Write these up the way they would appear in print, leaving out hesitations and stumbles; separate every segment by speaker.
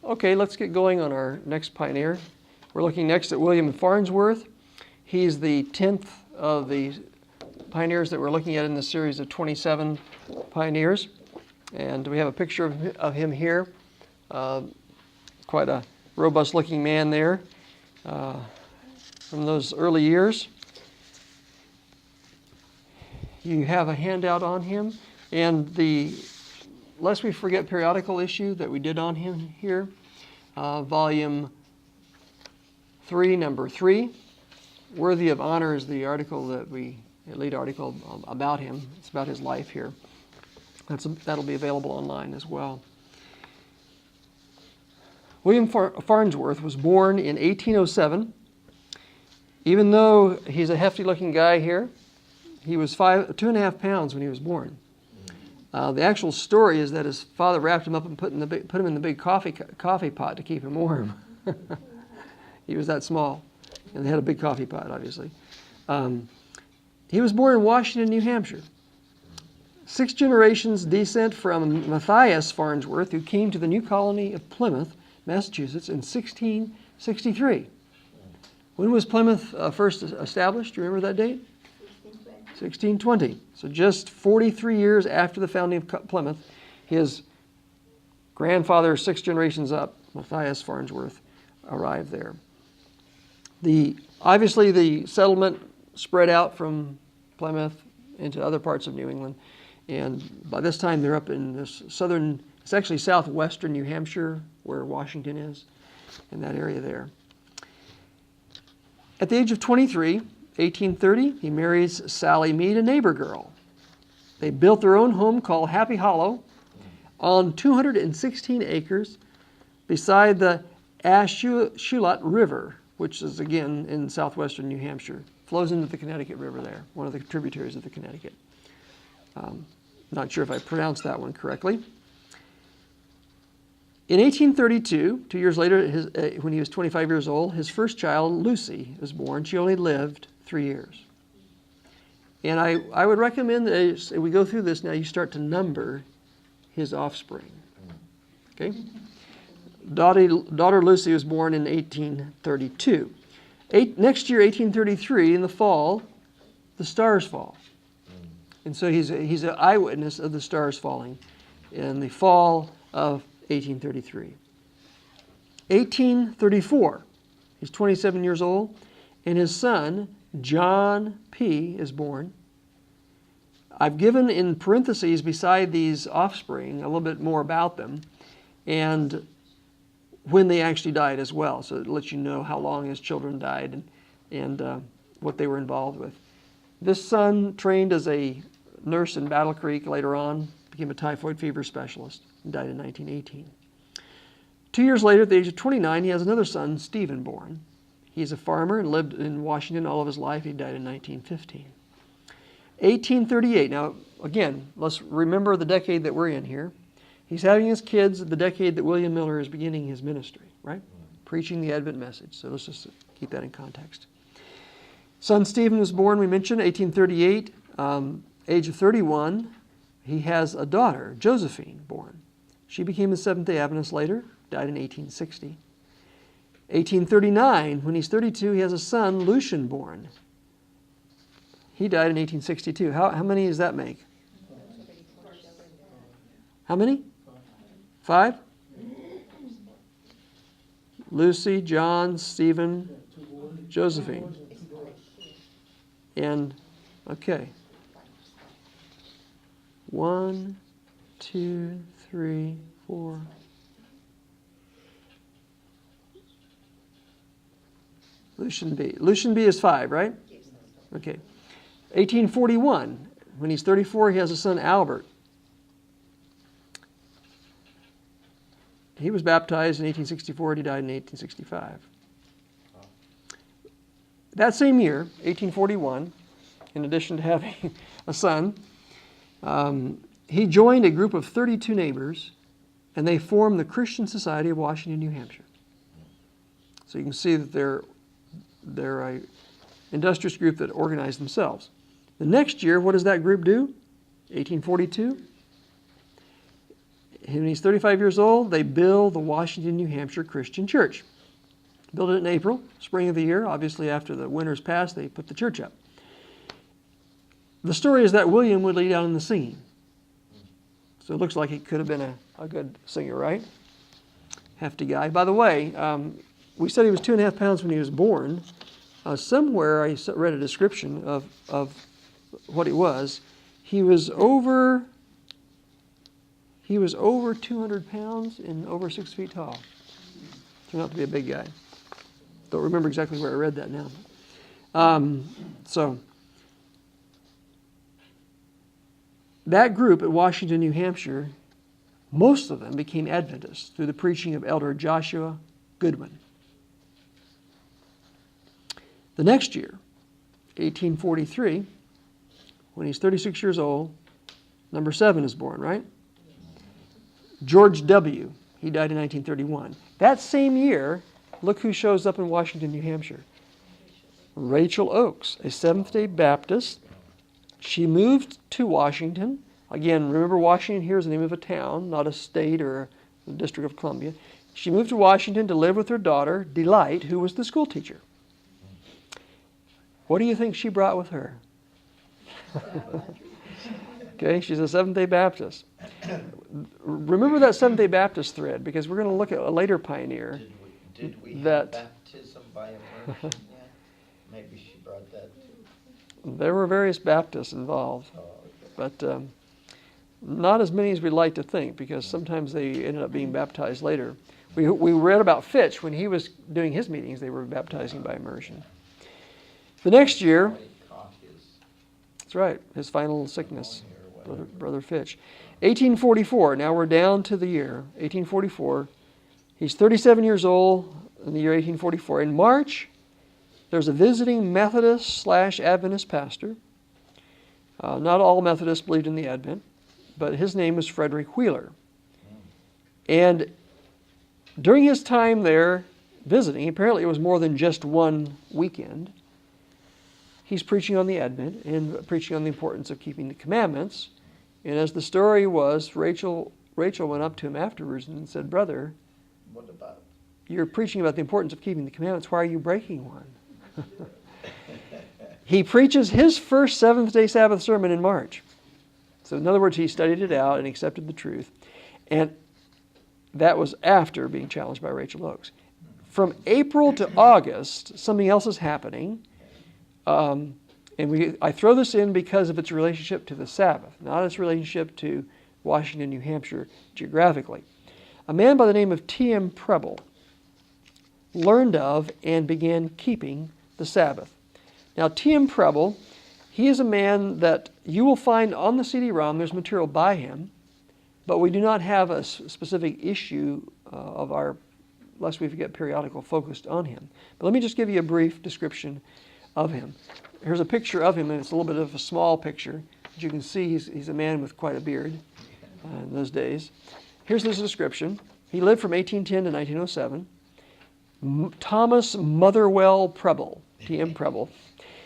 Speaker 1: Okay, let's get going on our next pioneer. We're looking next at William Farnsworth. He's the 10th of the pioneers that we're looking at in this series of 27 pioneers. And we have a picture of him here. Quite a robust looking man there from those early years. You have a handout on him, and the Lest We Forget periodical issue that we did on him here, volume 3, number 3. Worthy of Honor is the article the lead article about him. It's about his life here. That'll be available online as well. William Farnsworth was born in 1807. Even though he's a hefty-looking guy here, he was 2.5 pounds when he was born. The actual story is that his father wrapped him up and put him in the big coffee pot to keep him warm. He was that small, and they had a big coffee pot, obviously. He was born in Washington, New Hampshire. 6 generations descent from Matthias Farnsworth, who came to the new colony of Plymouth, Massachusetts, in 1663. When was Plymouth first established? Do you remember that date? 1620. So just 43 years after the founding of Plymouth, his grandfather, 6 generations up, Matthias Farnsworth, arrived there. Obviously, the settlement spread out from Plymouth into other parts of New England, and by this time they're up in this it's actually southwestern New Hampshire, where Washington is, in that area there. At the age of 23, 1830, he marries Sally Mead, a neighbor girl. They built their own home called Happy Hollow on 216 acres beside the Ashuelot River, which is, again, in southwestern New Hampshire. Flows into the Connecticut River there, one of the tributaries of the Connecticut. Not sure if I pronounced that one correctly. In 1832, 2 years later, when he was 25 years old, his first child, Lucy, was born. She only lived 3 years. And I would recommend that as we go through this now, you start to number his offspring. Okay? Daughter Lucy was born in 1832. Next year, 1833, in the fall, the stars fall. And so he's an eyewitness of the stars falling in the fall of 1833. 1834, he's 27 years old, and his son, John P., is born. I've given in parentheses beside these offspring a little bit more about them and when they actually died as well, so it lets you know how long his children died and what they were involved with. This son trained as a nurse in Battle Creek later on, became a typhoid fever specialist, and died in 1918. 2 years later, at the age of 29, he has another son, Stephen, born. He's a farmer and lived in Washington all of his life. He died in 1915. 1838. Now, again, let's remember the decade that we're in here. He's having his kids at the decade that William Miller is beginning his ministry, right? Preaching the Advent message. So let's just keep that in context. Son Stephen was born, we mentioned, 1838. Age of 31, he has a daughter, Josephine, born. She became a Seventh-day Adventist later, died in 1860. 1839, when he's 32, he has a son, Lucian, born. He died in 1862. How many does that make? How many? 5? Lucy, John, Stephen, Josephine. And, okay. 1, 2, 3, 4. Lucian B. Lucian B is 5, right? Okay. 1841, when he's 34, he has a son, Albert. He was baptized in 1864 and he died in 1865. That same year, 1841, in addition to having a son, he joined a group of 32 neighbors, and they formed the Christian Society of Washington, New Hampshire. So you can see that they're an industrious group that organized themselves. The next year, what does that group do? 1842. When he's 35 years old, they build the Washington, New Hampshire Christian Church. Built it in April, spring of the year. Obviously, after the winter's passed, they put the church up. The story is that William would lead out in the singing. So it looks like he could have been a good singer, right? Hefty guy. By the way, we said he was 2.5 pounds when he was born. Somewhere I read a description of what he was. He was over 200 pounds and over 6 feet tall. Turned out to be a big guy. Don't remember exactly where I read that now. So that group at Washington, New Hampshire, most of them became Adventists through the preaching of Elder Joshua Goodwin. The next year, 1843, when he's 36 years old, number 7 is born, right? George W. He died in 1931. That same year, look who shows up in Washington, New Hampshire. Rachel Oakes, a Seventh-day Baptist. She moved to Washington. Again, remember Washington here is the name of a town, not a state or the District of Columbia. She moved to Washington to live with her daughter, Delight, who was the school teacher. What do you think she brought with her? Okay, she's a Seventh-day Baptist. Remember that Seventh-day Baptist thread, because we're going to look at a later pioneer.
Speaker 2: Did we have baptism by immersion yet? Maybe she brought that too.
Speaker 1: There were various Baptists involved, but not as many as we'd like to think, because sometimes they ended up being baptized later. We read about Fitch. When he was doing his meetings, they were baptizing by immersion. The next year, that's right, his final sickness, Brother Fitch. 1844, now we're down to the year, 1844. He's 37 years old in the year 1844. In March, there's a visiting Methodist/Adventist pastor. Not all Methodists believed in the Advent, but his name was Frederick Wheeler. And during his time there visiting, apparently it was more than just one weekend, he's preaching on the Advent and preaching on the importance of keeping the commandments. And as the story was, Rachel went up to him afterwards and said, "Brother,
Speaker 2: what about?
Speaker 1: You're preaching about the importance of keeping the commandments. Why are you breaking one?" He preaches his first Seventh-day Sabbath sermon in March. So in other words, he studied it out and accepted the truth. And that was after being challenged by Rachel Oakes. From April to August, something else is happening. I throw this in because of its relationship to the Sabbath, not its relationship to Washington, New Hampshire geographically. A man by the name of T.M. Preble learned of and began keeping the Sabbath. Now, T.M. Preble, he is a man that you will find on the CD-ROM. There's material by him, but we do not have a specific issue of our, lest we forget, periodical focused on him. But let me just give you a brief description of him. Here's a picture of him, and it's a little bit of a small picture. As you can see, he's a man with quite a beard in those days. Here's his description. He lived from 1810 to 1907. Thomas Motherwell Preble, T.M. Preble.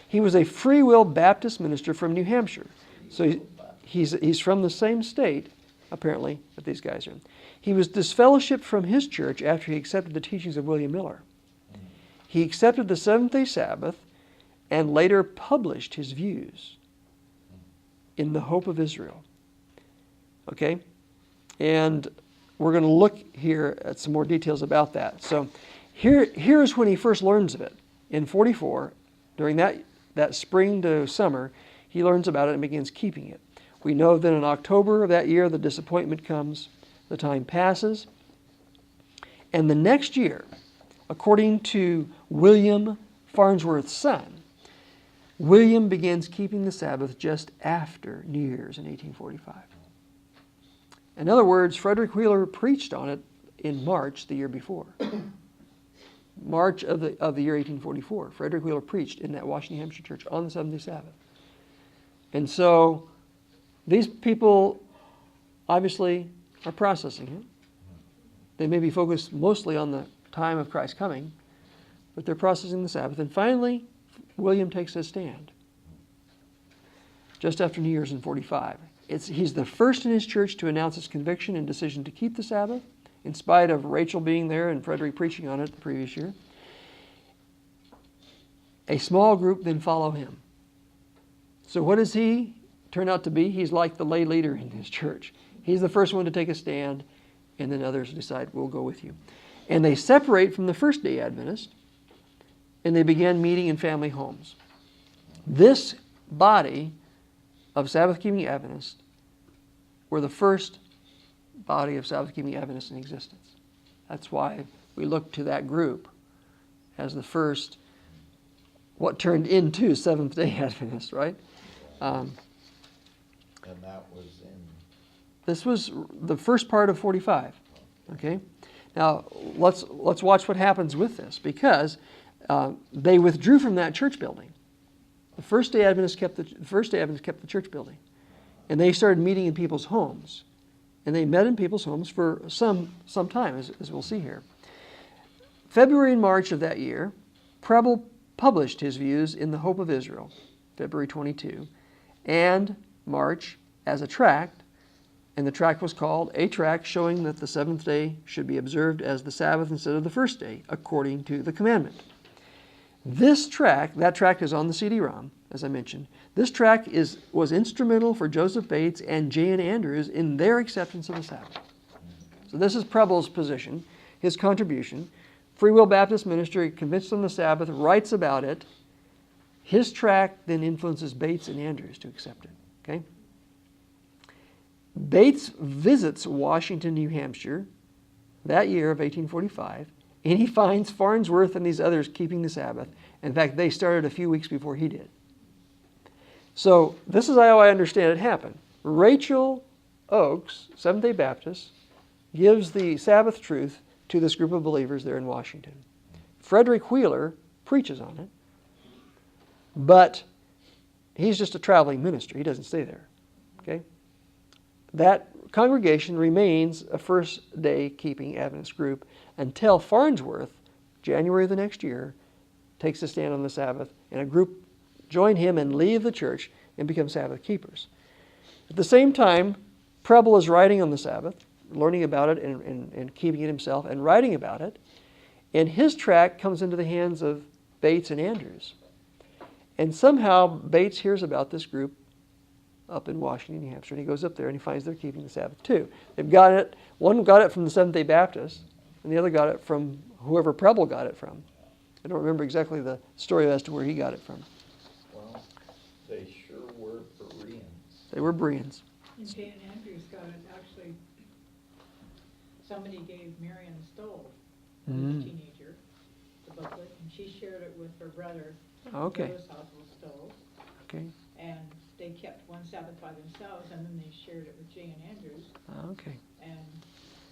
Speaker 1: He was a Free Will Baptist minister from New Hampshire. So he's from the same state, apparently, that these guys are in. He was disfellowshipped from his church after he accepted the teachings of William Miller. He accepted the Seventh-day Sabbath and later published his views in the Hope of Israel. Okay? And we're going to look here at some more details about that. So here's when he first learns of it. In 44, during that spring to summer, he learns about it and begins keeping it. We know that in October of that year, the disappointment comes, the time passes, and the next year, according to William Farnsworth's son, William begins keeping the Sabbath just after New Year's in 1845. In other words, Frederick Wheeler preached on it in March the year before. March of the year 1844. Frederick Wheeler preached in that Washington, New Hampshire church on the Seventh-day Sabbath. And so these people obviously are processing it. They may be focused mostly on the time of Christ's coming, but they're processing the Sabbath. And finally, William takes his stand just after New Year's in 45. He's the first in his church to announce his conviction and decision to keep the Sabbath, in spite of Rachel being there and Frederick preaching on it the previous year. A small group then follow him. So what does he turn out to be? He's like the lay leader in his church. He's the first one to take a stand, and then others decide, we'll go with you. And they separate from the first-day Adventists, and they began meeting in family homes. This body of Sabbath-keeping Adventists were the first body of Sabbath-keeping Adventists in existence. That's why we look to that group as the first, what turned into Seventh-day Adventists, right?
Speaker 2: And that was in...
Speaker 1: This was the first part of 45. Okay? Now, let's watch what happens with this, because they withdrew from that church building. The First-day Adventists kept the church building, and they started meeting in people's homes, and they met in people's homes for some time, as we'll see here. February and March of that year, Preble published his views in the Hope of Israel, February 22, and March as a tract, and the tract was called A Tract Showing that the Seventh Day Should Be Observed as the Sabbath instead of the First Day, according to the commandment. That tract is on the CD-ROM, as I mentioned. This tract was instrumental for Joseph Bates and J.N. Andrews in their acceptance of the Sabbath. So this is Preble's position, his contribution. Free Will Baptist Ministry, convinced on the Sabbath, writes about it. His tract then influences Bates and Andrews to accept it. Okay? Bates visits Washington, New Hampshire that year of 1845, and he finds Farnsworth and these others keeping the Sabbath. In fact, they started a few weeks before he did. So this is how I understand it happened. Rachel Oakes, Seventh-day Baptist, gives the Sabbath truth to this group of believers there in Washington. Frederick Wheeler preaches on it, but he's just a traveling minister. He doesn't stay there. Okay? That congregation remains a first-day keeping Adventist group until Farnsworth, January of the next year, takes a stand on the Sabbath, and a group join him and leave the church and become Sabbath keepers. At the same time, Preble is writing on the Sabbath, learning about it and keeping it himself and writing about it, and his tract comes into the hands of Bates and Andrews. And somehow Bates hears about this group up in Washington, New Hampshire, and he goes up there and he finds they're keeping the Sabbath too. They've got it. One got it from the Seventh-day Baptist, and the other got it from whoever Preble got it from. I don't remember exactly the story as to where he got it from.
Speaker 2: Well, they sure were Bereans.
Speaker 1: They were Bereans.
Speaker 3: And J.N. Andrews got it, actually, somebody gave Marion Stoll, who was a teenager, the booklet, and she shared it with her brother,
Speaker 1: Okay.
Speaker 3: Louis Oswald Stoll.
Speaker 1: Okay.
Speaker 3: And they kept one Sabbath by themselves, and then they shared it with J.N. Andrews.
Speaker 1: Okay.
Speaker 3: And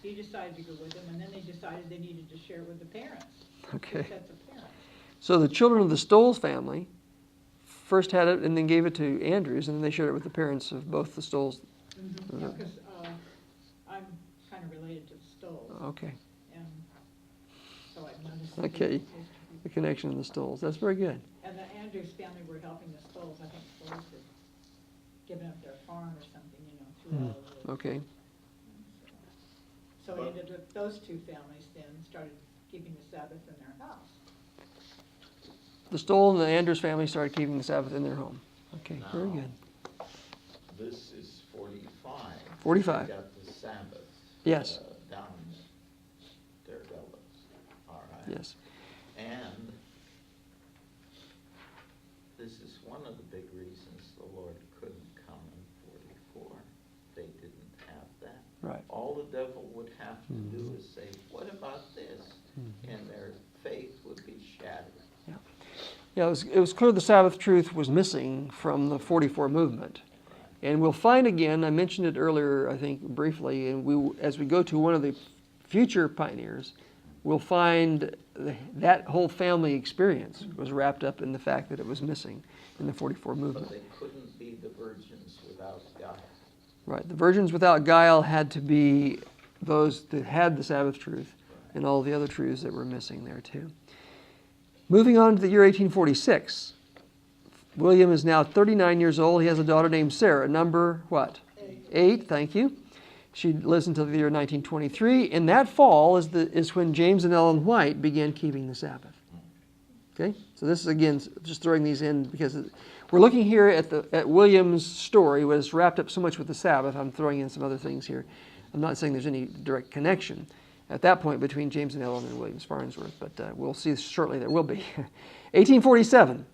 Speaker 3: he decided to go with them, and then they decided they needed to share it with the parents.
Speaker 1: Okay.
Speaker 3: Two sets of parents.
Speaker 1: So the children of the Stolls family first had it and then gave it to Andrews, and then they shared it with the parents of both the Stolls.
Speaker 3: Mm-hmm. Yeah, because I'm kind of related to the Stolls.
Speaker 1: Okay.
Speaker 3: And so I've noticed.
Speaker 1: Okay. The connection of the Stolls. That's very good.
Speaker 3: And the Andrews family were helping the Stolls. I think Stolls had given up their farm or something, through all of this.
Speaker 1: Okay.
Speaker 3: So it ended up, those two families then started keeping the Sabbath in their house.
Speaker 1: The Stoll and the Andrews family started keeping the Sabbath in their home. Okay, very good.
Speaker 2: This is 45.
Speaker 1: 45.
Speaker 2: You got the Sabbath.
Speaker 1: Yes.
Speaker 2: Down there, all right.
Speaker 1: Yes.
Speaker 2: And this is one of the big reasons the Lord couldn't come in 44. They didn't have that.
Speaker 1: Right.
Speaker 2: All the devil would have to do is say, what about this? And their faith would be shattered.
Speaker 1: Yeah. Yeah, it was clear the Sabbath truth was missing from the 44 movement. And we'll find again, I mentioned it earlier, I think, briefly, and as we go to one of the future pioneers, we'll find that whole family experience was wrapped up in the fact that it was missing in the 44 movement.
Speaker 2: But they couldn't be the virgins without guile.
Speaker 1: Right. The virgins without guile had to be those that had the Sabbath truth and all the other truths that were missing there too. Moving on to the year 1846. William is now 39 years old. He has a daughter named Sarah. Number what?
Speaker 3: 8.
Speaker 1: 1928, thank you. She lives until the year 1923. And that fall is when James and Ellen White began keeping the Sabbath. Okay? So this is, again, just throwing these in because we're looking here at William's story, was wrapped up so much with the Sabbath. I'm throwing in some other things here. I'm not saying there's any direct connection at that point between James and Ellen and William's Farnsworth, but we'll see shortly there will be. 1847.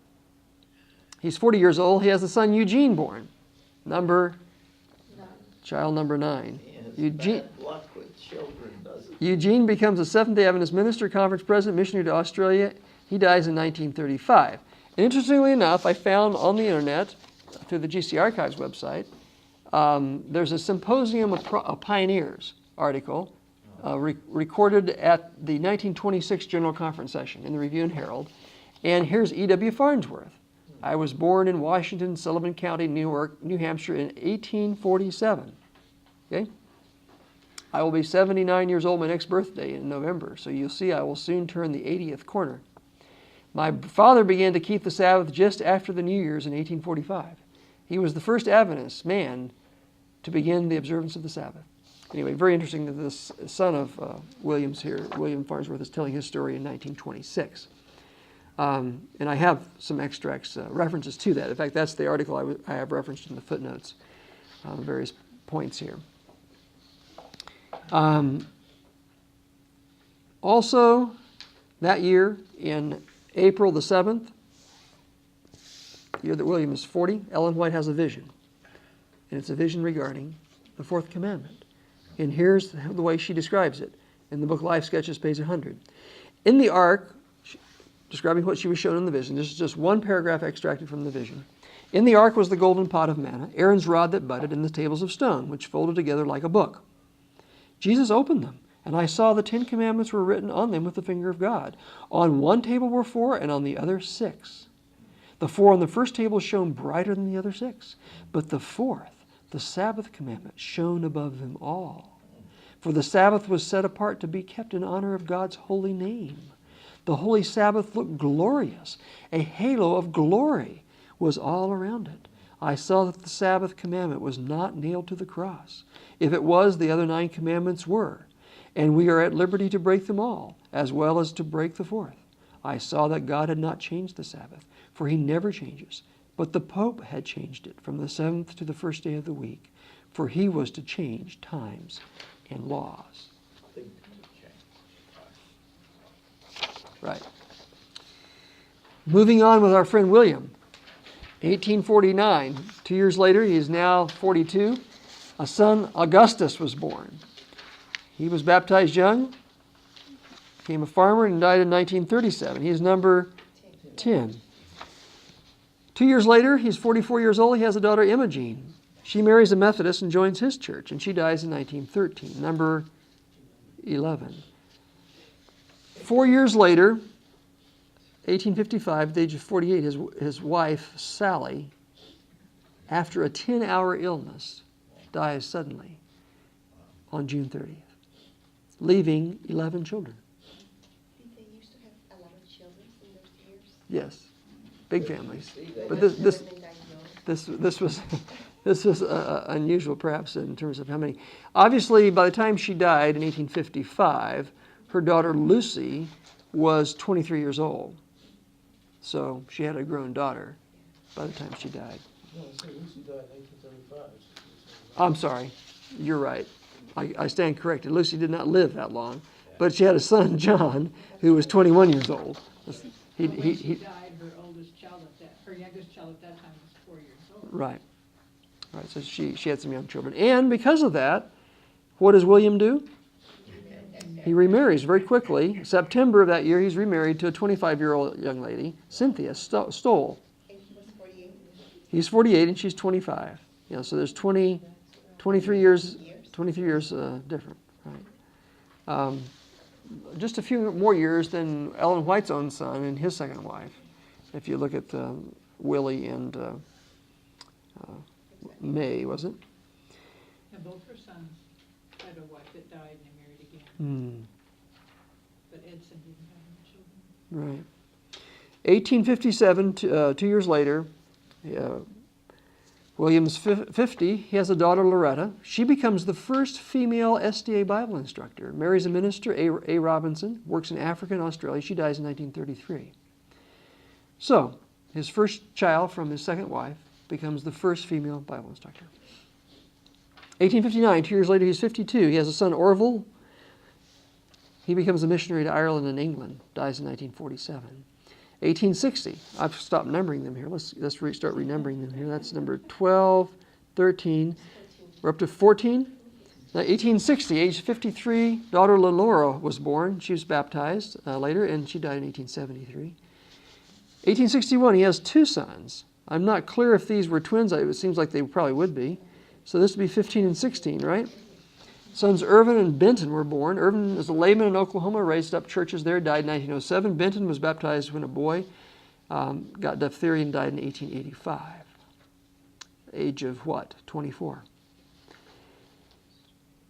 Speaker 1: He's 40 years old. He has the son Eugene born. Child number 9. Eugene,
Speaker 2: bad luck with children, doesn't it?
Speaker 1: Eugene becomes a Seventh-day Adventist minister, conference president, missionary to Australia. He dies in 1935. And interestingly enough, I found on the internet, through the GC Archives website, there's a Symposium of Pioneers article recorded at the 1926 General Conference session in the Review and Herald. And here's E.W. Farnsworth. I was born in Washington, Sullivan County, New Hampshire in 1847. Okay? I will be 79 years old my next birthday in November, so you'll see I will soon turn the 80th corner. My father began to keep the Sabbath just after the New Year's in 1845. He was the first Adventist man to begin the observance of the Sabbath. Anyway, very interesting that this son of Williams here, William Farnsworth, is telling his story in 1926. And I have some extracts, references to that. In fact, that's the article I have referenced in the footnotes, various points here. Also, that year, in April the 7th, the year that William is 40, Ellen White has a vision. And it's a vision regarding the fourth commandment. And here's the way she describes it in the book Life Sketches, page 100. In the ark, describing what she was shown in the vision, this is just one paragraph extracted from the vision. In the ark was the golden pot of manna, Aaron's rod that budded, and the tables of stone, which folded together like a book. Jesus opened them, and I saw the 10 commandments were written on them with the finger of God. On one table were 4, and on the other 6. The 4 on the first table shone brighter than the other 6, but the 4th, the Sabbath commandment, shone above them all. For the Sabbath was set apart to be kept in honor of God's holy name. The holy Sabbath looked glorious. A halo of glory was all around it. I saw that the Sabbath commandment was not nailed to the cross. If it was, the other 9 commandments were. And we are at liberty to break them all, as well as to break the 4th. I saw that God had not changed the Sabbath, for he never changes. But the Pope had changed it from the 7th to the first day of the week, for he was to change times and laws. Right. Moving on with our friend William. 1849, 2 years later, he is now 42. A son, Augustus, was born. He was baptized young, became a farmer, and died in 1937. He is number 10. 2 years later, he's 44 years old. He has a daughter, Imogene. She marries a Methodist and joins his church, and she dies in 1913, number 11. 4 years later, 1855, at the age of 48, his wife, Sally, after a 10-hour illness, dies suddenly on June 30th, leaving 11 children.
Speaker 4: Did they used to have a lot of children in those years?
Speaker 1: Yes, big families. But this was unusual, perhaps, in terms of how many. Obviously, by the time she died in 1855, her daughter Lucy was 23 years old. So she had a grown daughter by the time she died.
Speaker 5: No, Lucy died in 1835.
Speaker 1: I'm sorry. You're right. I stand corrected. Lucy did not live that long. But she had a son, John, who was 21 years old.
Speaker 3: When she died, her youngest child at that time was 4 years old.
Speaker 1: Right. Right. So she had some young children. And because of that, what does William do? He remarries very quickly. September of that year, he's remarried to a 25-year-old young lady, Cynthia Stoll.
Speaker 4: And he was 48?
Speaker 1: He's 48 and she's 25. You know, so there's 23 years different. Right. Just a few more years than Ellen White's own son and his second wife. If you look at Willie and May, was it?
Speaker 3: And both her sons had a wife that died and they married again. But Edson didn't have any children.
Speaker 1: Right. 1857, 2 years later, William's 50. He has a daughter, Loretta. She becomes the first female SDA Bible instructor. Marries a minister, A. Robinson, works in Africa and Australia. She dies in 1933. So, his first child from his second wife becomes the first female Bible instructor. 1859, 2 years later, he's 52. He has a son, Orville. He becomes a missionary to Ireland and England. Dies in 1947. 1860, I've stopped numbering them here. Let's start renumbering them here. That's number 12, 13. We're up to 14. Now, 1860, age 53, daughter Lenora was born. She was baptized later, and she died in 1873. 1861, he has two sons. I'm not clear if these were twins. It seems like they probably would be. So this would be 15 and 16, right? Sons Irvin and Benton were born. Irvin is a layman in Oklahoma, raised up churches there, died in 1907. Benton was baptized when a boy, got diphtheria and died in 1885. Age of what? 24.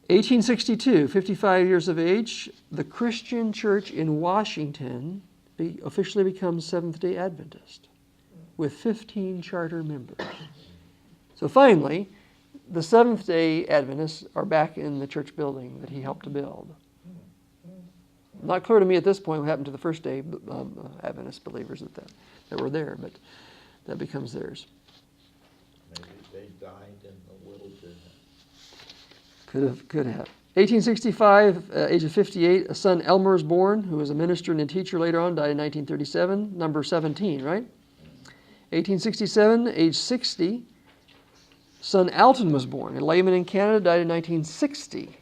Speaker 1: 1862, 55 years of age, the Christian church in Washington officially becomes Seventh-day Adventist with 15 charter members. So finally, the Seventh-day Adventists are back in the church building that he helped to build. Not clear to me at this point what happened to the first-day Adventist believers that were there, but that becomes theirs.
Speaker 2: Maybe they died in the wilderness.
Speaker 1: Could have. 1865, age of 58, a son Elmer is born, who was a minister and a teacher later on, died in 1937, number 17, right? 1867, age 60, son Alton was born, a layman in Canada, died in 1960.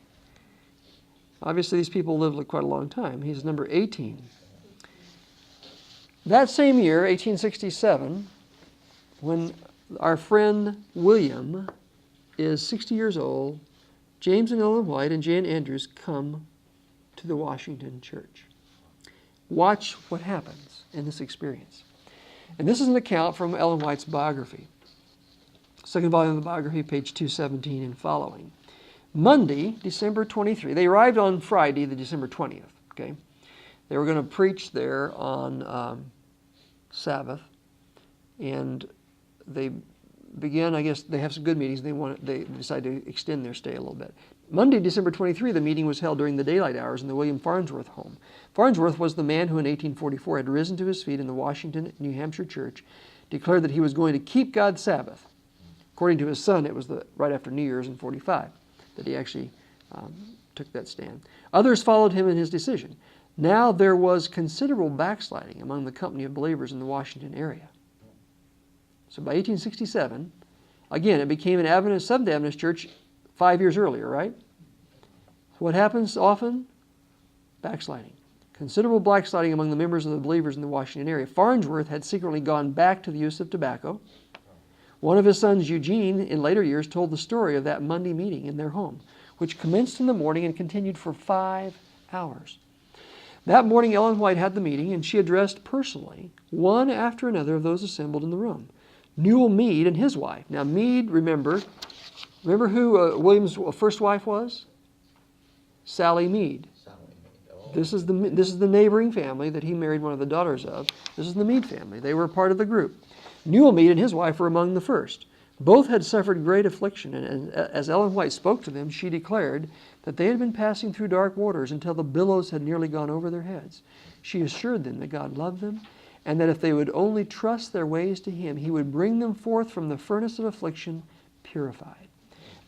Speaker 1: Obviously, these people lived quite a long time. He's number 18. That same year, 1867, when our friend William is 60 years old, James and Ellen White and Jan Andrews come to the Washington church. Watch what happens in this experience. And this is an account from Ellen White's biography. Second volume of the biography, page 217 and following. Monday, December 23. They arrived on Friday, the December 20th. Okay, they were going to preach there on Sabbath, and they began. I guess they have some good meetings. They decided to extend their stay a little bit. Monday, December 23, the meeting was held during the daylight hours in the William Farnsworth home. Farnsworth was the man who in 1844 had risen to his feet in the Washington, New Hampshire church, declared that he was going to keep God's Sabbath. According to his son, it was right after New Year's in 45 that he actually took that stand. Others followed him in his decision. Now there was considerable backsliding among the company of believers in the Washington area. So by 1867, again, it became an Adventist, Seventh-day Adventist church 5 years earlier, right? What happens often? Backsliding. Considerable backsliding among the members of the believers in the Washington area. Farnsworth had secretly gone back to the use of tobacco. One of his sons, Eugene, in later years told the story of that Monday meeting in their home, which commenced in the morning and continued for 5 hours. That morning, Ellen White had the meeting, and she addressed personally one after another of those assembled in the room. Newell Meade and his wife. Now, Meade, remember who William's first wife was? Sally Meade.
Speaker 2: Oh.
Speaker 1: This is the neighboring family that he married one of the daughters of. This is the Meade family. They were part of the group. Newell Meade and his wife were among the first. Both had suffered great affliction, and as Ellen White spoke to them, she declared that they had been passing through dark waters until the billows had nearly gone over their heads. She assured them that God loved them, and that if they would only trust their ways to Him, He would bring them forth from the furnace of affliction purified.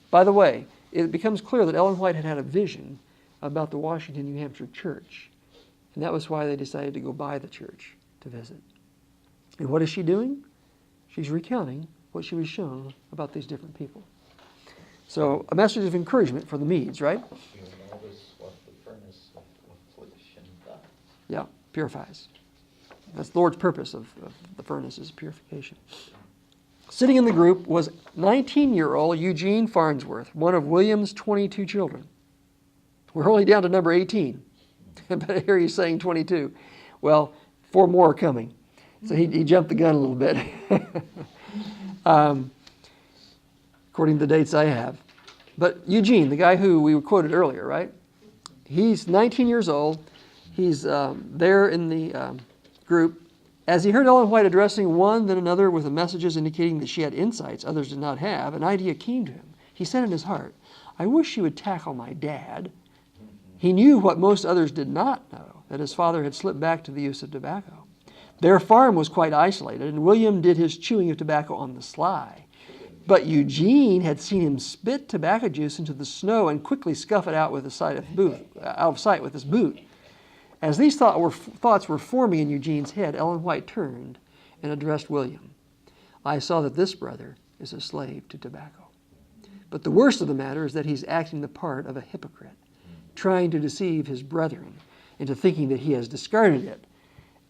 Speaker 1: By the way, it becomes clear that Ellen White had had a vision about the Washington, New Hampshire church, and that was why they decided to go by the church to visit. And what is she doing? She's recounting what she was shown about these different people. So, a message of encouragement for the Meades, right?
Speaker 2: You notice what the furnace of affliction does.
Speaker 1: Yeah, purifies. That's the Lord's purpose of the furnace, is purification. Sitting in the group was 19-year-old Eugene Farnsworth, one of William's 22 children. We're only down to number 18. But here he's saying 22. Well, 4 more are coming. So he jumped the gun a little bit. According to the dates I have. But Eugene, the guy who we quoted earlier, right? He's 19 years old. He's there in the group. As he heard Ellen White addressing one then another with the messages indicating that she had insights others did not have, an idea came to him. He said in his heart, I wish she would tackle my dad. He knew what most others did not know, that his father had slipped back to the use of tobacco. Their farm was quite isolated, and William did his chewing of tobacco on the sly. But Eugene had seen him spit tobacco juice into the snow and quickly scuff it out of sight with his boot. As these thoughts were forming in Eugene's head, Ellen White turned and addressed William. I saw that this brother is a slave to tobacco. But the worst of the matter is that he's acting the part of a hypocrite, trying to deceive his brethren into thinking that he has discarded it,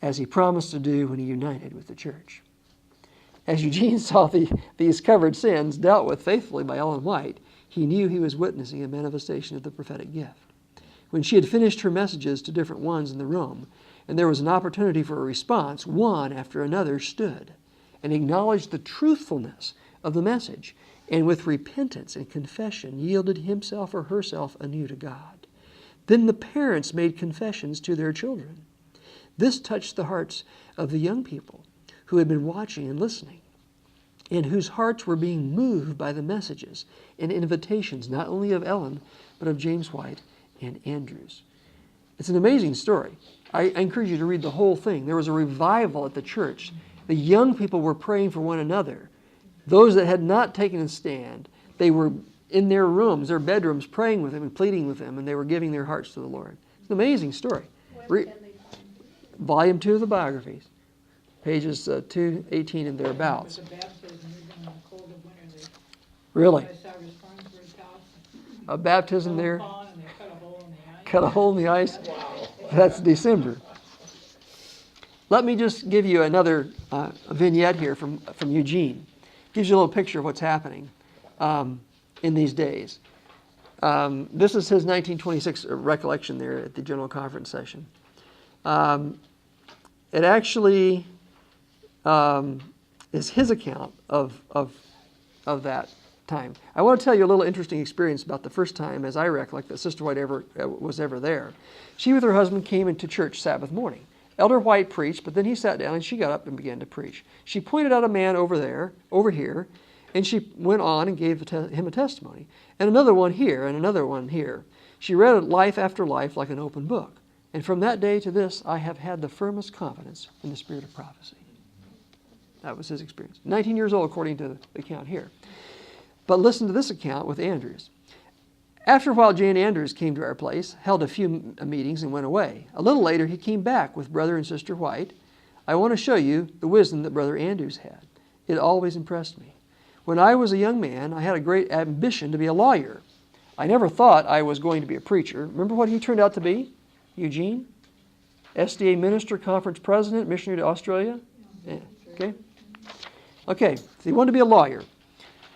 Speaker 1: as he promised to do when he united with the church. As Eugene saw these covered sins dealt with faithfully by Ellen White, he knew he was witnessing a manifestation of the prophetic gift. When she had finished her messages to different ones in the room, and there was an opportunity for a response, one after another stood and acknowledged the truthfulness of the message, and with repentance and confession yielded himself or herself anew to God. Then the parents made confessions to their children. This touched the hearts of the young people who had been watching and listening, and whose hearts were being moved by the messages and invitations not only of Ellen, but of James White and Andrews. It's an amazing story. I encourage you to read the whole thing. There was a revival at the church. The young people were praying for one another. Those that had not taken a stand, they were in their rooms, their bedrooms, praying with them and pleading with them, and they were giving their hearts to the Lord. It's an amazing story. Volume 2 of the biographies, pages 218 and thereabouts.
Speaker 3: With the baptism, even in the cold of winter, they
Speaker 1: Really?
Speaker 3: I saw Farnsworth's house.
Speaker 1: A baptism there?
Speaker 3: Pond, and they cut a hole in the ice.
Speaker 1: Cut a hole in the ice? That's December. Let me just give you another vignette here from Eugene. Gives you a little picture of what's happening in these days. This is his 1926 recollection there at the General Conference session. It actually is his account of that time. I want to tell you a little interesting experience about the first time, as I recollect, that Sister White was ever there. She with her husband came into church Sabbath morning. Elder White preached, but then he sat down and she got up and began to preach. She pointed out a man over here, and she went on and gave him a testimony. And another one here, and another one here. She read life after life like an open book. And from that day to this, I have had the firmest confidence in the spirit of prophecy. That was his experience. 19 years old, according to the account here. But listen to this account with Andrews. After a while, Jane Andrews came to our place, held a few meetings, and went away. A little later, he came back with Brother and Sister White. I want to show you the wisdom that Brother Andrews had. It always impressed me. When I was a young man, I had a great ambition to be a lawyer. I never thought I was going to be a preacher. Remember what he turned out to be? Eugene? SDA minister, conference president, missionary to Australia? Yeah. Okay, so he wanted to be a lawyer.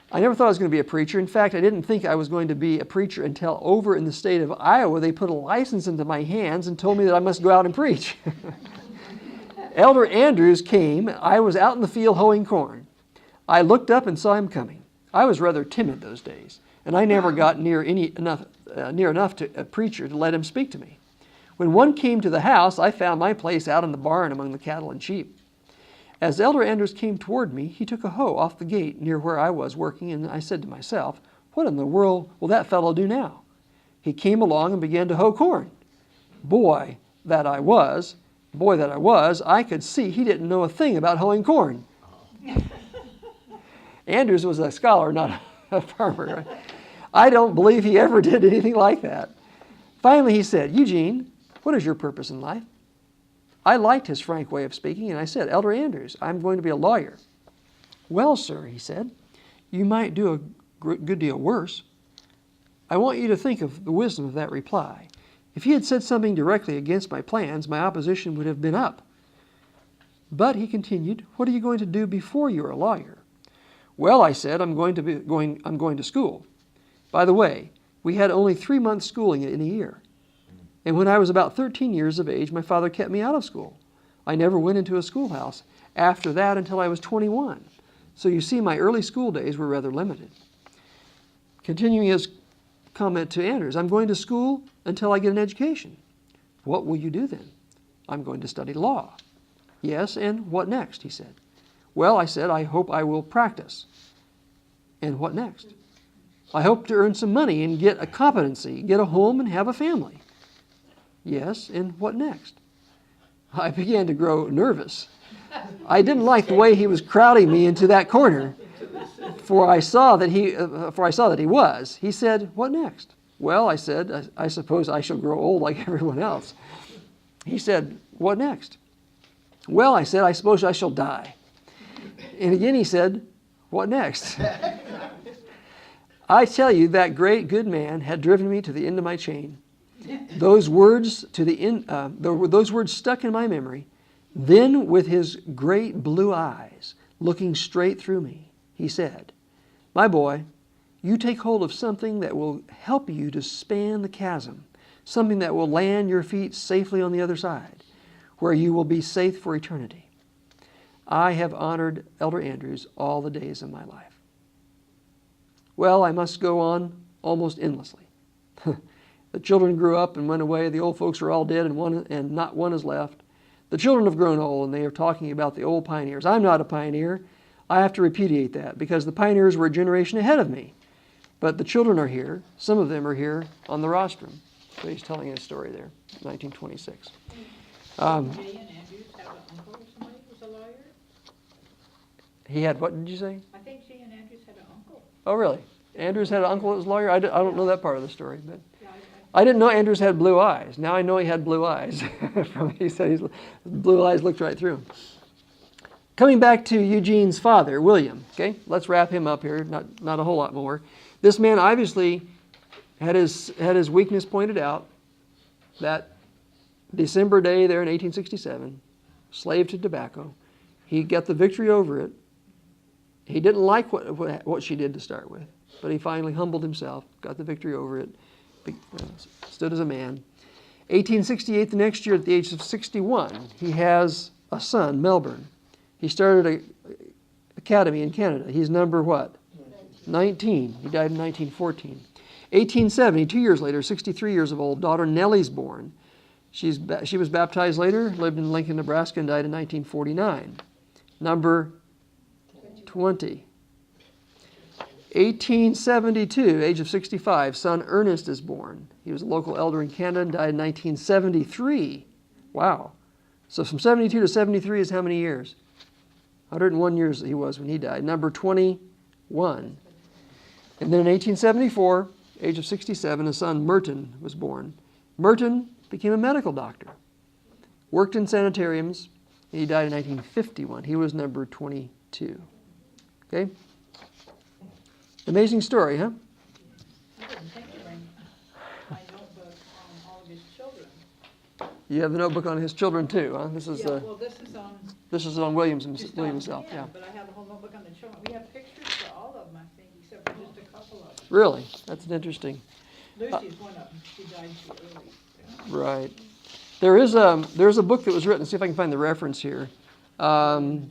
Speaker 1: I never thought I was going to be a preacher. In fact, I didn't think I was going to be a preacher until over in the state of Iowa, they put a license into my hands and told me that I must go out and preach. Elder Andrews came. I was out in the field hoeing corn. I looked up and saw him coming. I was rather timid those days, and I never got near enough to a preacher to let him speak to me. When one came to the house, I found my place out in the barn among the cattle and sheep. As Elder Andrews came toward me, he took a hoe off the gate near where I was working, and I said to myself, what in the world will that fellow do now? He came along and began to hoe corn. Boy that I was, I could see he didn't know a thing about hoeing corn. Andrews was a scholar, not a farmer. I don't believe he ever did anything like that. Finally, he said, Eugene, what is your purpose in life? I liked his frank way of speaking, and I said, Elder Andrews, I'm going to be a lawyer. Well, sir, he said, you might do a good deal worse. I want you to think of the wisdom of that reply. If he had said something directly against my plans, my opposition would have been up. But, he continued, what are you going to do before you're a lawyer? Well, I said, I'm going to school. By the way, we had only 3 months schooling in a year. And when I was about 13 years of age, my father kept me out of school. I never went into a schoolhouse after that until I was 21. So you see, my early school days were rather limited. Continuing his comment to Andrews, I'm going to school until I get an education. What will you do then? I'm going to study law. Yes, and what next? He said. Well, I said, I hope I will practice. And what next? I hope to earn some money and get a competency, get a home and have a family. Yes, and what next? I began to grow nervous. I didn't like the way he was crowding me into that corner, for I saw that he was. He said, what next? Well, I said, I suppose I shall grow old like everyone else. He said, what next? Well, I said, I suppose I shall die. And again he said, what next? I tell you, that great good man had driven me to the end of my chain. Those words those words stuck in my memory. Then, with his great blue eyes looking straight through me, he said, my boy, you take hold of something that will help you to span the chasm, something that will land your feet safely on the other side, where you will be safe for eternity. I have honored Elder Andrews all the days of my life. Well, I must go on almost endlessly. The children grew up and went away. The old folks are all dead, and not one is left. The children have grown old, and they are talking about the old pioneers. I'm not a pioneer. I have to repudiate that, because the pioneers were a generation ahead of me. But the children are here. Some of them are here on the rostrum. So he's telling his story there, 1926.
Speaker 3: Jay and Andrews have an uncle or somebody who's a lawyer?
Speaker 1: He had, what did you say?
Speaker 3: I think Jay and Andrews had an uncle.
Speaker 1: Oh, really? Andrews had an uncle that was a lawyer? I don't know that part of the story, but
Speaker 3: Yeah,
Speaker 1: I didn't know Andrews had blue eyes. Now I know he had blue eyes. He said his blue eyes looked right through him. Coming back to Eugene's father, William. Okay, let's wrap him up here. Not a whole lot more. This man obviously had his weakness pointed out. That December day there in 1867, slave to tobacco. He got the victory over it. He didn't like what she did to start with, but he finally humbled himself, got the victory over it, stood as a man. 1868, the next year, at the age of 61, he has a son, Melbourne. He started an academy in Canada. He's number what? 19. He died in 1914. 1870, 2 years later, 63 years old, daughter Nellie's born. She was baptized later, lived in Lincoln, Nebraska, and died in 1949. Number 20. 1872, age of 65, son Ernest is born. He was a local elder in Canada and died in 1973. Wow. So from 72 to 73 is how many years? 101 years he was when he died. Number 21. And then in 1874, age of 67, his son Merton was born. Merton became a medical doctor, worked in sanitariums, and he died in 1951. He was number 22. Okay? Amazing story, huh?
Speaker 3: I didn't think to bring my notebook on all of his children.
Speaker 1: You have the notebook on his children too, huh? This is
Speaker 3: Yeah, well, this is on.
Speaker 1: this is on William
Speaker 3: just
Speaker 1: himself.
Speaker 3: on-
Speaker 1: Yeah.
Speaker 3: But I have a whole notebook on the children. We have pictures for all of them, I think, except for just a couple of them.
Speaker 1: Really, that's an interesting.
Speaker 3: Lucy's one of them. She died too early.
Speaker 1: Right. There's a book that was written. Let's see if I can find the reference here.
Speaker 3: It's 22.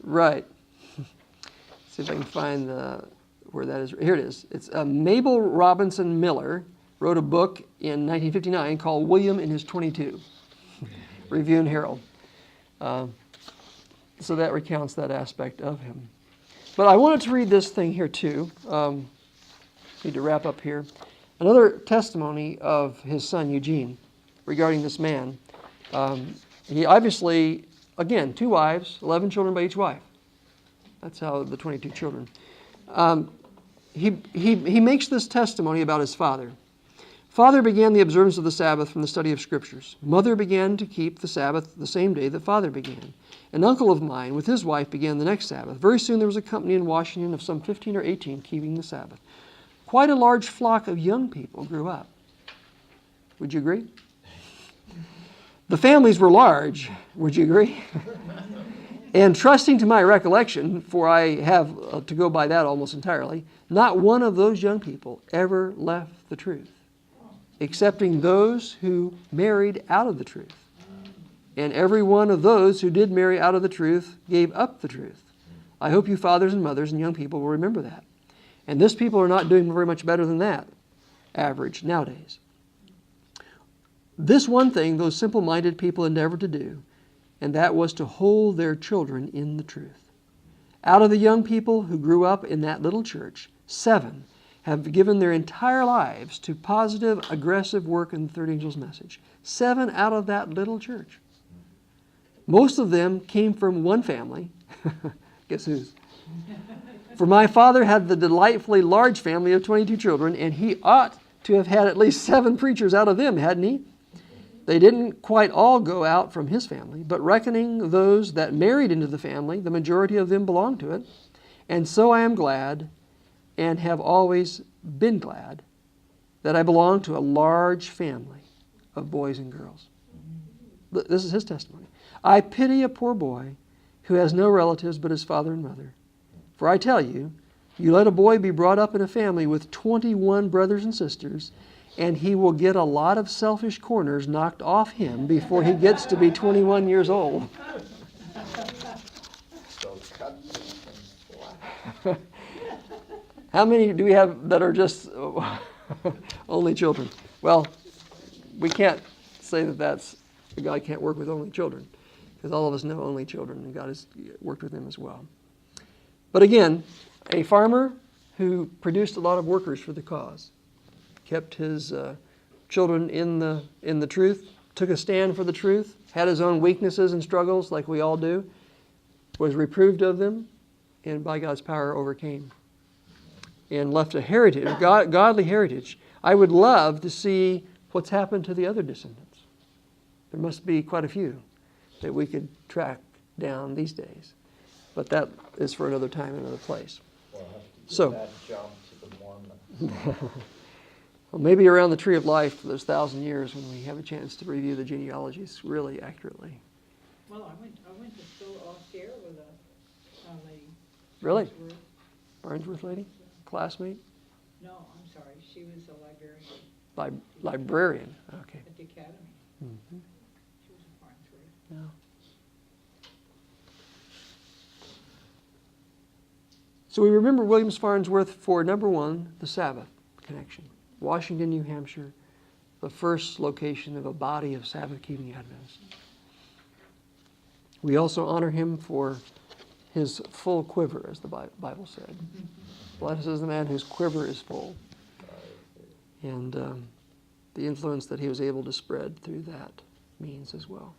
Speaker 1: Right. See if I can find where that is. Here it is. It's Mabel Robinson Miller wrote a book in 1959 called William and His 22. Review and Herald. So that recounts that aspect of him. But I wanted to read this thing here too. Need to wrap up here. Another testimony of his son Eugene regarding this man. He obviously, again, 2 wives, 11 children by each wife. That's how the 22 children. He makes this testimony about his father. Father began the observance of the Sabbath from the study of Scriptures. Mother began to keep the Sabbath the same day that father began. An uncle of mine with his wife began the next Sabbath. Very soon there was a company in Washington of some 15 or 18 keeping the Sabbath. Quite a large flock of young people grew up. Would you agree? The families were large. Would you agree? And trusting to my recollection, for I have to go by that almost entirely, not one of those young people ever left the truth, excepting those who married out of the truth. And every one of those who did marry out of the truth gave up the truth. I hope you fathers and mothers and young people will remember that. And this people are not doing very much better than that average nowadays. This one thing those simple-minded people endeavored to do, and that was to hold their children in the truth. Out of the young people who grew up in that little church, 7 have given their entire lives to positive, aggressive work in the Third Angel's Message. 7 out of that little church. Most of them came from one family. Guess whose? For my father had the delightfully large family of 22 children, and he ought to have had at least 7 preachers out of them, hadn't he? They didn't quite all go out from his family, but reckoning those that married into the family, the majority of them belonged to it. And so I am glad, and have always been glad, that I belong to a large family of boys and girls. This is his testimony. I pity a poor boy who has no relatives but his father and mother. For I tell you, you let a boy be brought up in a family with 21 brothers and sisters, and he will get a lot of selfish corners knocked off him before he gets to be 21 years old.
Speaker 2: So cut and
Speaker 1: How many do we have that are just only children? Well, we can't say that that's God can't work with only children, because all of us know only children, and God has worked with them as well. But again, a farmer who produced a lot of workers for the cause, kept his children in the truth, took a stand for the truth, had his own weaknesses and struggles like we all do, was reproved of them, and by God's power overcame, and left a heritage, godly heritage. I would love to see what's happened to the other descendants. There must be quite a few that we could track down these days. But that is for another time and another place.
Speaker 2: we'll have to give
Speaker 1: So-
Speaker 2: that jump to the Mormon.
Speaker 1: Well, maybe around the Tree of Life for those 1,000 years when we have a chance to review the genealogies really accurately.
Speaker 3: Well, I went to school off Sierra with a lady.
Speaker 1: Really?
Speaker 3: Farnsworth.
Speaker 1: Farnsworth lady? Classmate?
Speaker 3: No, I'm sorry, she was a librarian
Speaker 1: Librarian. Okay.
Speaker 3: at the academy.
Speaker 1: Mm-hmm.
Speaker 3: She was a Farnsworth.
Speaker 1: Yeah. So we remember Williams Farnsworth for, number 1, the Sabbath connection. Washington, New Hampshire, the first location of a body of Sabbath-keeping Adventists. We also honor him for his full quiver, as the Bible said. Blessed is the man whose quiver is full. And the influence that he was able to spread through that means as well.